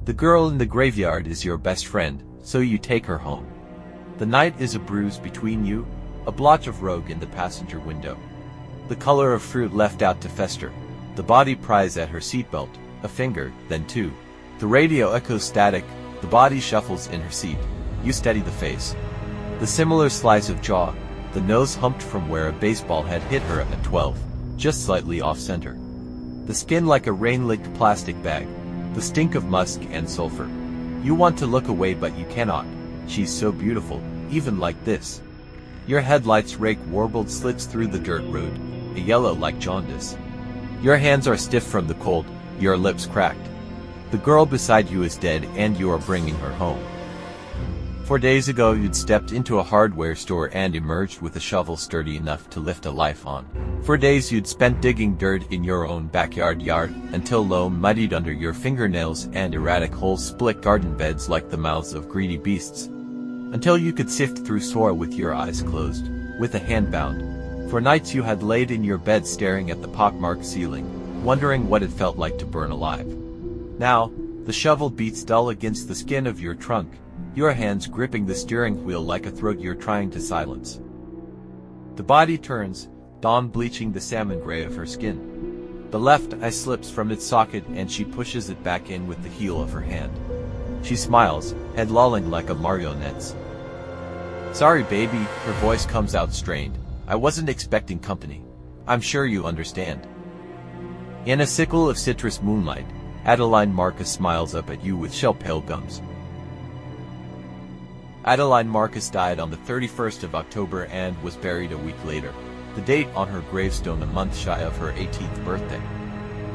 The girl in the graveyard is your best friend, so you take her home. The night is a bruise between you, a blotch of rogue in the passenger window. The color of fruit left out to fester. The body pries at her seatbelt, a finger, then two. The radio echoes static, the body shuffles in her seat. You steady the face. The similar slice of jaw, the nose humped from where a baseball had hit her at 12, just slightly off-center. The skin like a rain-licked plastic bag, the stink of musk and sulfur. You want to look away but you cannot. She's so beautiful, even like this. Your headlights rake warbled slits through the dirt road, a yellow like jaundice. Your hands are stiff from the cold, your lips cracked. The girl beside you is dead and you are bringing her home. 4 days ago you'd stepped into a hardware store and emerged with a shovel sturdy enough to lift a life on. 4 days you'd spent digging dirt in your own backyard until loam muddied under your fingernails and erratic holes split garden beds like the mouths of greedy beasts. Until you could sift through soil with your eyes closed, with a hand bound. For nights you had laid in your bed staring at the pockmarked ceiling, wondering what it felt like to burn alive. Now, the shovel beats dull against the skin of your trunk, your hands gripping the steering wheel like a throat you're trying to silence. The body turns, dawn bleaching the salmon gray of her skin. The left eye slips from its socket and she pushes it back in with the heel of her hand. She smiles, head lolling like a marionette's. Sorry baby, her voice comes out strained. I wasn't expecting company. I'm sure you understand. In a sickle of citrus moonlight, Adeline Marcus smiles up at you with shell-pale gums. Adeline Marcus died on the 31st of October and was buried a week later, the date on her gravestone a month shy of her 18th birthday.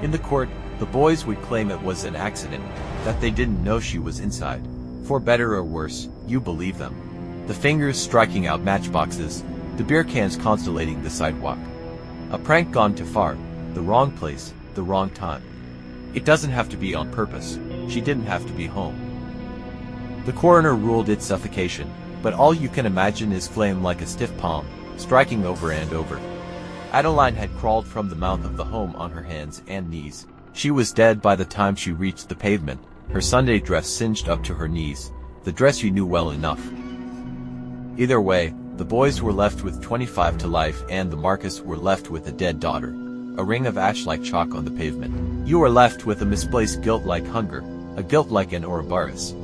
In the court, the boys would claim it was an accident, that they didn't know she was inside. For better or worse, you believe them. The fingers striking out matchboxes, the beer cans constellating the sidewalk. A prank gone too far, the wrong place, the wrong time. It doesn't have to be on purpose. She didn't have to be home. The coroner ruled it suffocation, but all you can imagine is flame like a stiff palm, striking over and over. Adeline had crawled from the mouth of the home on her hands and knees. She was dead by the time she reached the pavement, her Sunday dress singed up to her knees, the dress you knew well enough. Either way, the boys were left with 25 to life and the Marcus were left with a dead daughter, a ring of ash like chalk on the pavement. You were left with a misplaced guilt like hunger, a guilt like an Ouroboros.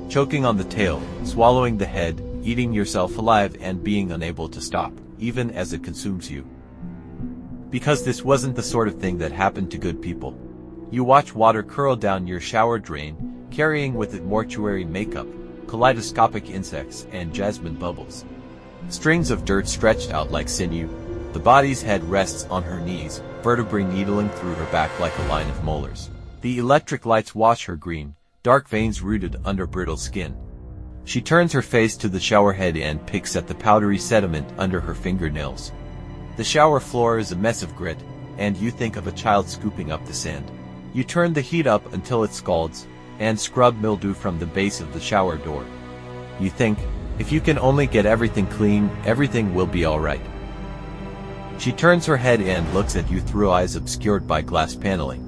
Choking on the tail, swallowing the head, eating yourself alive and being unable to stop, even as it consumes you. Because this wasn't the sort of thing that happened to good people. You watch water curl down your shower drain, carrying with it mortuary makeup, kaleidoscopic insects, and jasmine bubbles. Strings of dirt stretched out like sinew. The body's head rests on her knees, vertebrae needling through her back like a line of molars. The electric lights wash her green, dark veins rooted under brittle skin. She turns her face to the shower head and picks at the powdery sediment under her fingernails. The shower floor is a mess of grit, and you think of a child scooping up the sand. You turn the heat up until it scalds, and scrub mildew from the base of the shower door. You think, if you can only get everything clean, everything will be alright. She turns her head and looks at you through eyes obscured by glass paneling.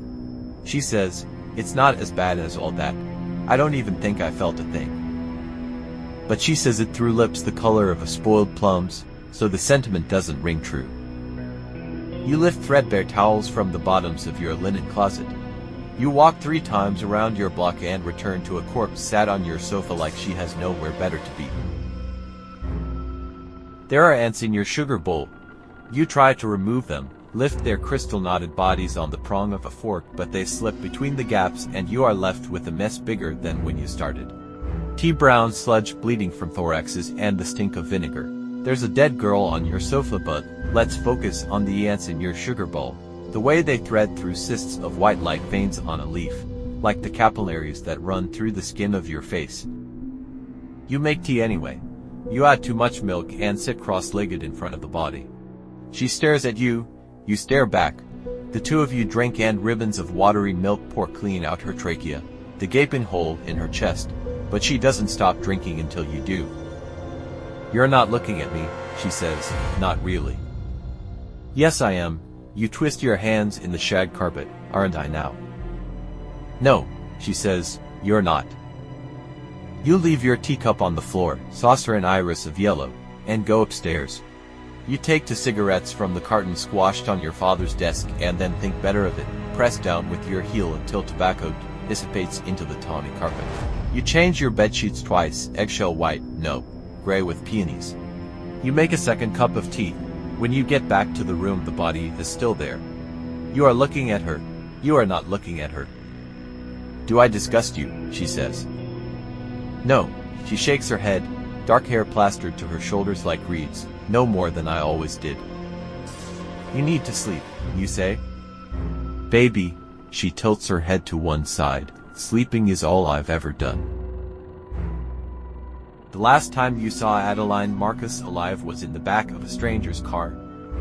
She says, "It's not as bad as all that. I don't even think I felt a thing." But she says it through lips the color of a spoiled plums, so the sentiment doesn't ring true. You lift threadbare towels from the bottoms of your linen closet. You walk 3 times around your block and return to a corpse sat on your sofa like she has nowhere better to be. There are ants in your sugar bowl. You try to remove them, lift their crystal-knotted bodies on the prong of a fork, but they slip between the gaps and you are left with a mess bigger than when you started. Tea-brown sludge bleeding from thoraxes and the stink of vinegar. There's a dead girl on your sofa, but let's focus on the ants in your sugar bowl. The way they thread through cysts of white like veins on a leaf, like the capillaries that run through the skin of your face. You make tea anyway. You add too much milk and sit cross-legged in front of the body. She stares at you, you stare back. The two of you drink and ribbons of watery milk pour clean out her trachea, the gaping hole in her chest, but she doesn't stop drinking until you do. "You're not looking at me," she says, "not really." "Yes I am." You twist your hands in the shag carpet, "Aren't I now?" "No," she says, You're not. You leave your teacup on the floor, saucer and iris of yellow, and go upstairs. You take 2 cigarettes from the carton squashed on your father's desk and then think better of it, press down with your heel until tobacco dissipates into the tawny carpet. You change your bedsheets twice, eggshell white, no, gray with peonies. You make a 2nd cup of tea. When you get back to the room, the body is still there. You are looking at her. You are not looking at her. Do I disgust you? She says. No. She shakes her head, dark hair plastered to her shoulders like reeds, no more than I always did. You need to sleep, you say? Baby, she tilts her head to one side, sleeping is all I've ever done. The last time you saw Adeline Marcus alive was in the back of a stranger's car,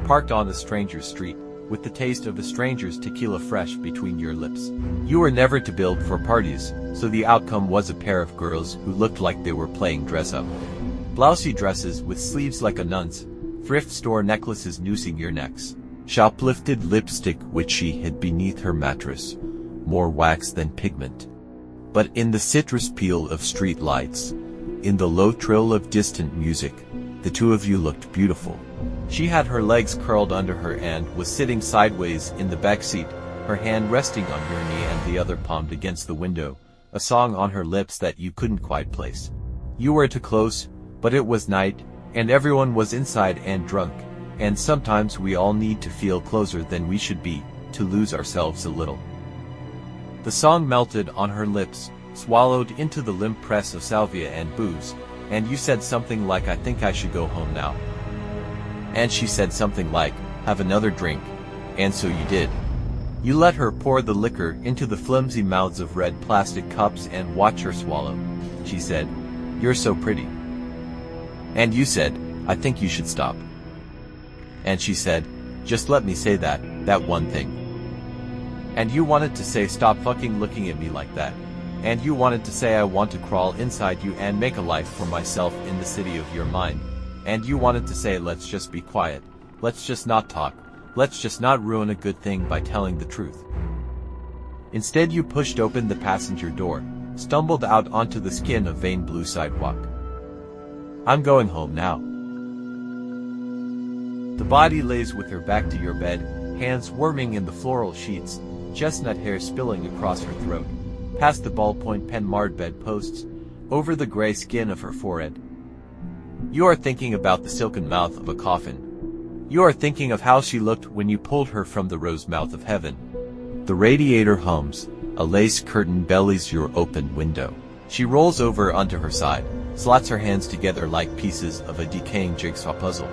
parked on a stranger's street, with the taste of a stranger's tequila fresh between your lips. You were never to build for parties, so the outcome was a pair of girls who looked like they were playing dress-up. Blousy dresses with sleeves like a nun's, thrift store necklaces noosing your necks, shoplifted lipstick which she hid beneath her mattress, more wax than pigment. But in the citrus peel of street lights, in the low trill of distant music, the two of you looked beautiful. She had her legs curled under her and was sitting sideways in the back seat, her hand resting on your knee and the other palmed against the window, a song on her lips that you couldn't quite place. You were too close, but it was night, and everyone was inside and drunk, and sometimes we all need to feel closer than we should be, to lose ourselves a little. The song melted on her lips, swallowed into the limp press of salvia and booze, and you said something like, I think I should go home now. And she said something like, have another drink, and so you did. You let her pour the liquor into the flimsy mouths of red plastic cups and watch her swallow. She said, you're so pretty. And you said, I think you should stop. And she said, just let me say that one thing. And you wanted to say, stop fucking looking at me like that. And you wanted to say, I want to crawl inside you and make a life for myself in the city of your mind. And you wanted to say, let's just be quiet, let's just not talk, let's just not ruin a good thing by telling the truth. Instead you pushed open the passenger door, stumbled out onto the skin of vein blue sidewalk. I'm going home now. The body lays with her back to your bed, hands worming in the floral sheets, chestnut hair spilling across her throat, past the ballpoint pen marred bedposts, over the gray skin of her forehead. You are thinking about the silken mouth of a coffin. You are thinking of how she looked when you pulled her from the rose mouth of heaven. The radiator hums, a lace curtain bellies your open window. She rolls over onto her side, slots her hands together like pieces of a decaying jigsaw puzzle.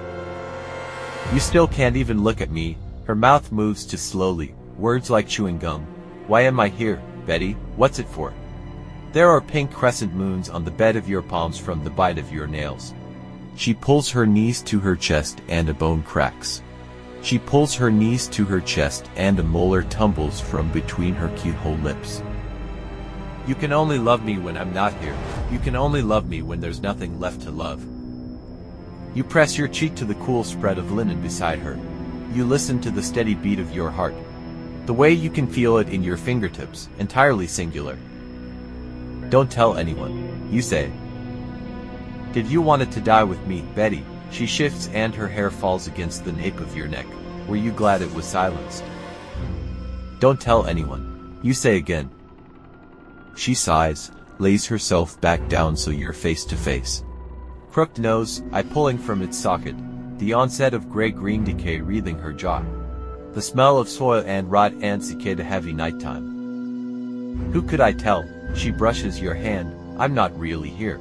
You still can't even look at me. Her mouth moves too slowly, words like chewing gum. Why am I here, Betty? What's it for? There are pink crescent moons on the bed of your palms from the bite of your nails. She pulls her knees to her chest and a bone cracks. She pulls her knees to her chest and a molar tumbles from between her keyhole lips. You can only love me when I'm not here. You can only love me when there's nothing left to love. You press your cheek to the cool spread of linen beside her. You listen to the steady beat of your heart. The way you can feel it in your fingertips, entirely singular. Don't tell anyone, you say. Did you want it to die with me, Betty? She shifts and her hair falls against the nape of your neck. Were you glad it was silenced? Don't tell anyone, you say again. She sighs, lays herself back down so you're face to face. Crooked nose, eye pulling from its socket, the onset of gray-green decay wreathing her jaw. The smell of soil and rot and cicada heavy nighttime. Who could I tell? She brushes your hand, I'm not really here.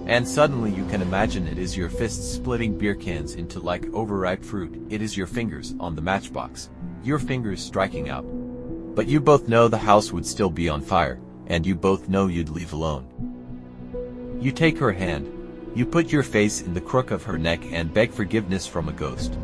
And suddenly you can imagine it is your fists splitting beer cans into like overripe fruit. It is your fingers on the matchbox. Your fingers striking out. But you both know the house would still be on fire, and you both know you'd leave alone. You take her hand. You put your face in the crook of her neck and beg forgiveness from a ghost.